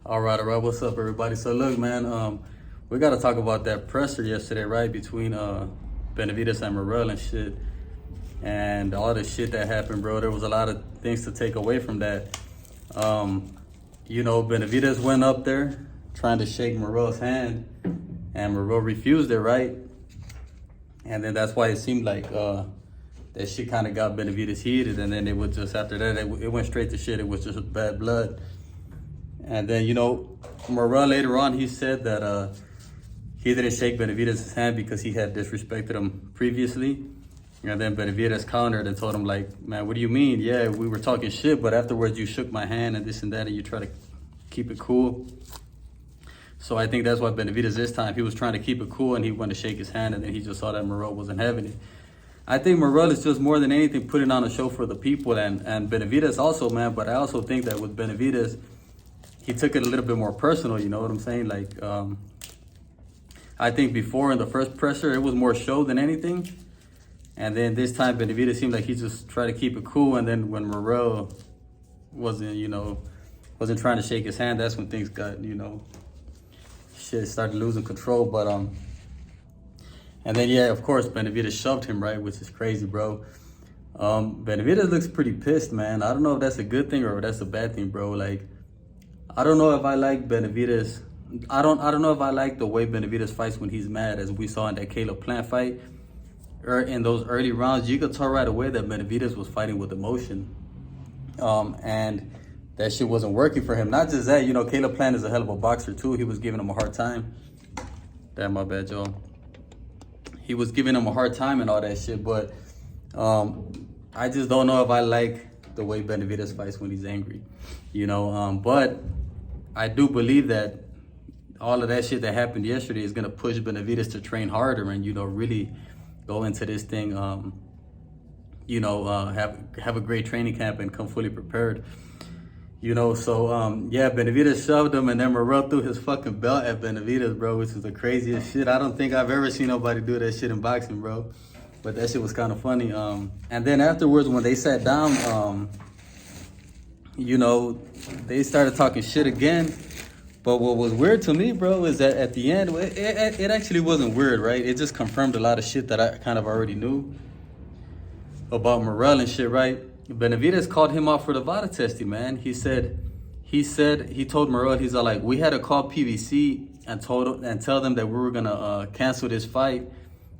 All right. What's up, everybody? So look, man, we got to talk about that presser yesterday, right? Between Benavidez and Morrell and shit, and all the shit that happened, bro. There was a lot of things to take away from that. Benavidez went up there trying to shake Morrell's hand, and Morrell refused it, right? And then that's why it seemed like that shit kind of got Benavidez heated, and then it was just after that it went straight to shit. It was just bad blood. And then, Morrell later on, he said that he didn't shake Benavidez' hand because he had disrespected him previously. And then Benavidez countered and told him, like, man, what do you mean? Yeah, we were talking shit, but afterwards you shook my hand and this and that, and you try to keep it cool. So I think that's why Benavidez this time, he was trying to keep it cool and he wanted to shake his hand, and then he just saw that Morrell wasn't having it. I think Morrell is just more than anything putting on a show for the people, and Benavidez also, man. But I also think that with Benavidez, he took it a little bit more personal, you know what I'm saying? Like, I think before in the first presser, it was more show than anything. And then this time, Benavidez seemed like he just tried to keep it cool. And then when Morrell wasn't trying to shake his hand, that's when things got, shit started losing control. But, and then, yeah, of course, Benavidez shoved him, right? Which is crazy, bro. Benavidez looks pretty pissed, man. I don't know if that's a good thing or if that's a bad thing, bro. Like, I don't know if I like Benavidez. I don't know if I like the way Benavidez fights when he's mad, as we saw in that Caleb Plant fight. Or in those early rounds, you could tell right away that Benavidez was fighting with emotion. And that shit wasn't working for him. Not just that, Caleb Plant is a hell of a boxer too. He was giving him a hard time. Damn, my bad, y'all. He was giving him a hard time and all that shit, but I just don't know if I like the way Benavidez fights when he's angry. But I do believe that all of that shit that happened yesterday is going to push Benavidez to train harder and, really go into this thing, have a great training camp and come fully prepared. Benavidez shoved him, and then Morrell threw his fucking belt at Benavidez, bro, which is the craziest shit. I don't think I've ever seen nobody do that shit in boxing, bro. But that shit was kind of funny. And then afterwards, when they sat down, they started talking shit again. But what was weird to me, bro, is that at the end, it actually wasn't weird, right? It just confirmed a lot of shit that I kind of already knew about Morrell and shit, right? Benavidez called him out for the VADA testing, man. He told Morrell, he's all like, we had to call PBC and tell them that we were gonna cancel this fight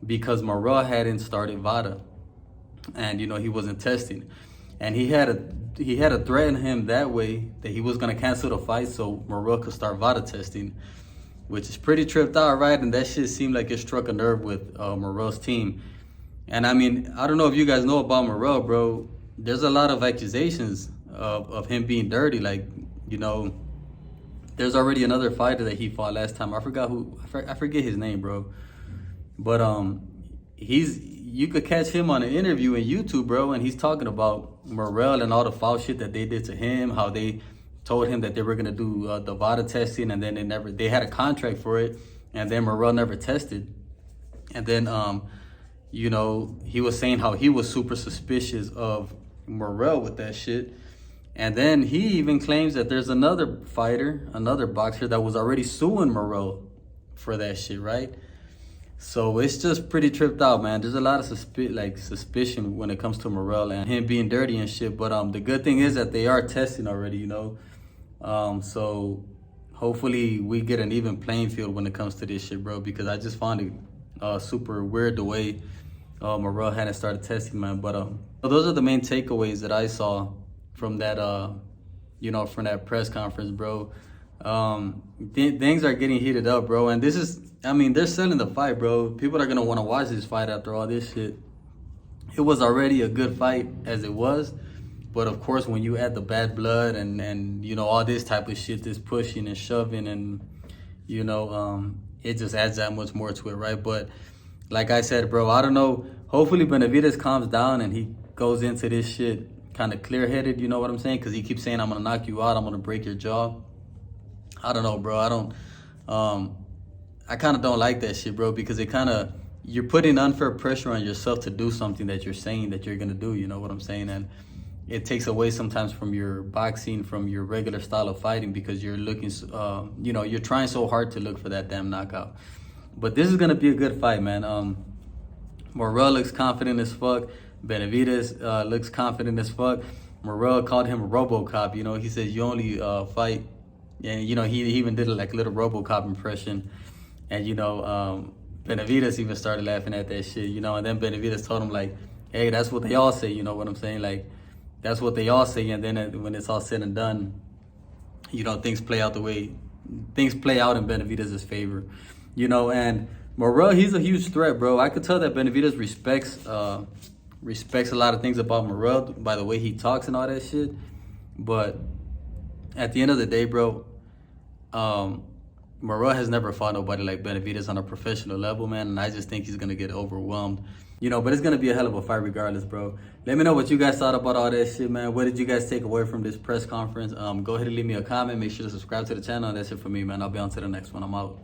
because Morrell hadn't started VADA, and he wasn't testing, and he had to threaten him that way that he was gonna cancel the fight so Morrell could start VADA testing, which is pretty tripped out, right? And that shit seemed like it struck a nerve with Morrell's team. And I mean, I don't know if you guys know about Morrell, bro. There's a lot of accusations of him being dirty. Like, there's already another fighter that he fought last time. I forget his name, bro. But you could catch him on an interview in YouTube, bro, and he's talking about Morrell and all the foul shit that they did to him, how they told him that they were gonna do the VADA testing, and then they had a contract for it, and then Morrell never tested. And then he was saying how he was super suspicious of Morrell with that shit. And then he even claims that there's another boxer that was already suing Morrell for that shit, right? So it's just pretty tripped out, man. There's a lot of suspicion when it comes to Morrell and him being dirty and shit. But the good thing is that they are testing already, So hopefully we get an even playing field when it comes to this shit, bro. Because I just found it super weird the way Morrell hadn't started testing, man. But so those are the main takeaways that I saw from that, from that press conference, bro. Things are getting heated up, bro. And they're selling the fight, bro. People are going to want to watch this fight after all this shit. It was already a good fight as it was. But of course, when you add the bad blood and all this type of shit, this pushing and shoving and, it just adds that much more to it, right? But like I said, bro, I don't know. Hopefully Benavidez calms down and he goes into this shit kind of clear-headed, you know what I'm saying? Because he keeps saying, I'm going to knock you out, I'm going to break your jaw. I don't know, bro. I kind of don't like that shit, bro, because you're putting unfair pressure on yourself to do something that you're saying that you're going to do, you know what I'm saying? And it takes away sometimes from your boxing, from your regular style of fighting, because you're looking, you're trying so hard to look for that damn knockout. But this is gonna be a good fight, man. Morrell looks confident as fuck. Benavidez looks confident as fuck. Morrell called him a RoboCop. He says you only fight, and he even did like a little RoboCop impression, and Benavidez even started laughing at that shit. And then Benavidez told him like, hey, that's what they all say. You know what I'm saying? Like, that's what they all say. And then when it's all said and done, things play out in Benavidez's favor. And Morrell, he's a huge threat, bro. I could tell that Benavidez respects a lot of things about Morrell by the way he talks and all that shit. But at the end of the day, bro, Morrell has never fought nobody like Benavidez on a professional level, man. And I just think he's gonna get overwhelmed. But it's gonna be a hell of a fight regardless, bro. Let me know what you guys thought about all that shit, man. What did you guys take away from this press conference? Go ahead and leave me a comment. Make sure to subscribe to the channel. That's it for me, man. I'll be on to the next one. I'm out.